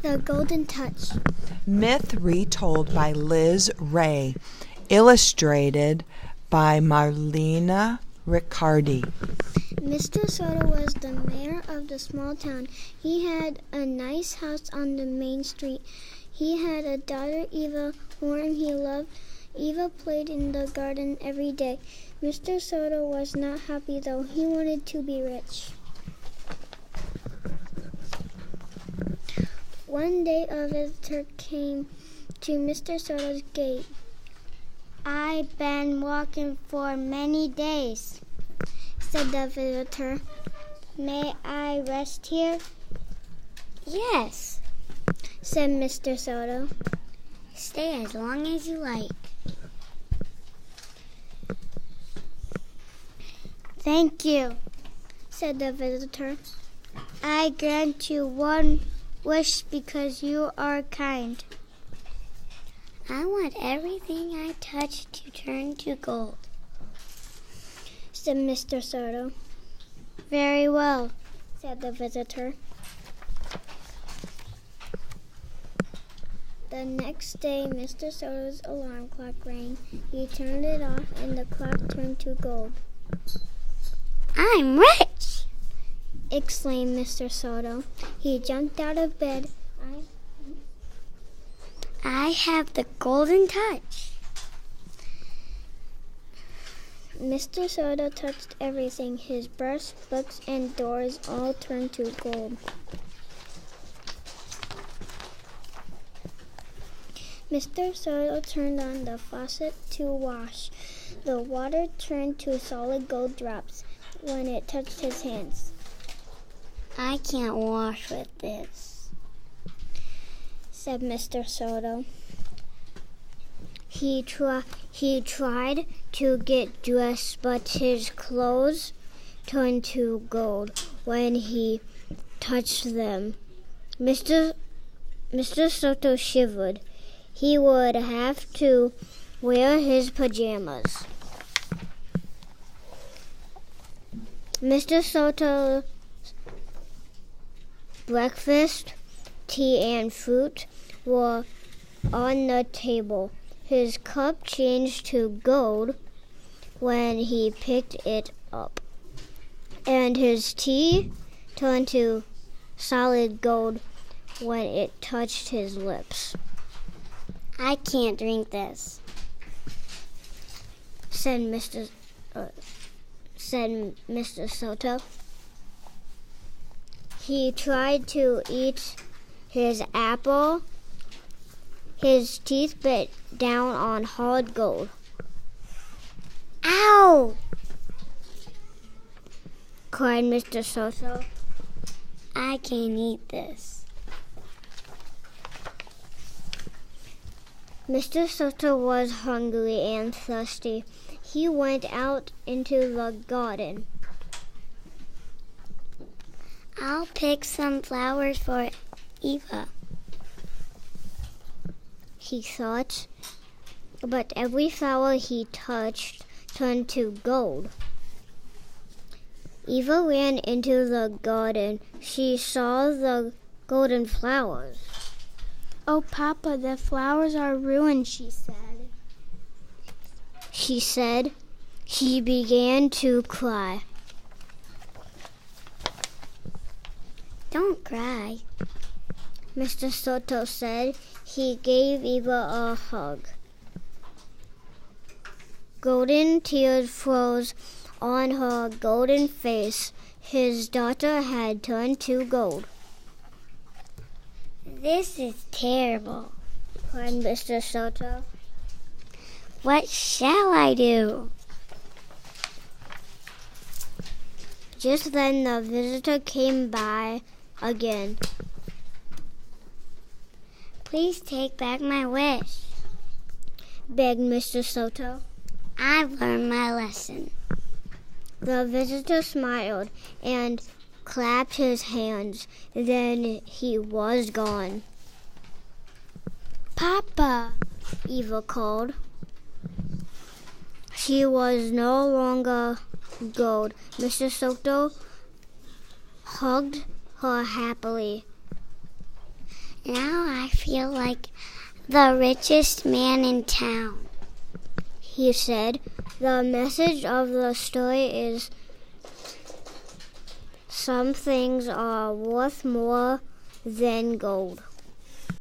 The Golden Touch. Myth retold by Liz Ray. Illustrated by Marlena Riccardi. Mr. Soto was the mayor of the small town. He had a nice house on the main street. He had a daughter, Eva, whom he loved. Eva played in the garden every day. Mr. Soto was not happy, though. He wanted to be rich. One day a visitor came to Mr. Soto's gate. "I've been walking for many days," said the visitor. "May I rest here?" "Yes," said Mr. Soto. "Stay as long as you like." "Thank you," said the visitor. "I grant you one wish because you are kind." "I want everything I touch to turn to gold," said Mr. Soto. "Very well," said the visitor. The next day, Mr. Soto's alarm clock rang. He turned it off, and the clock turned to gold. "I'm rich!" exclaimed Mr. Soto. He jumped out of bed. "I have the golden touch." Mr. Soto touched everything. His brush, books, and doors all turned to gold. Mr. Soto turned on the faucet to wash. The water turned to solid gold drops when it touched his hands. "I can't wash with this," said Mr. Soto. He tried to get dressed, but his clothes turned to gold when he touched them. Mr. Soto shivered. He would have to wear his pajamas. Mr. Soto's breakfast, tea, and fruit were on the table. His cup changed to gold when he picked it up, and his tea turned to solid gold when it touched his lips. "I can't drink this," said Mr. Soto. He tried to eat his apple. His teeth bit down on hard gold. "Ow!" cried Mr. Soto. "I can't eat this." Mr. Soto was hungry and thirsty. He went out into the garden. "I'll pick some flowers for Eva," he thought, but every flower he touched turned to gold. Eva ran into the garden. She saw the golden flowers. "Oh, Papa, the flowers are ruined," she said. She began to cry. "Don't cry," Mr. Soto said. He gave Eva a hug. Golden tears froze on her golden face. His daughter had turned to gold. "This is terrible," cried Mr. Soto. "What shall I do?" Just then the visitor came by again. "Please take back my wish," begged Mr. Soto. "I've learned my lesson." The visitor smiled and clapped his hands. Then he was gone. "Papa," Eva called. She was no longer gold. Mr. Soto hugged her happily. Now I feel like the richest man in town, he said. The message of the story is some things are worth more than gold.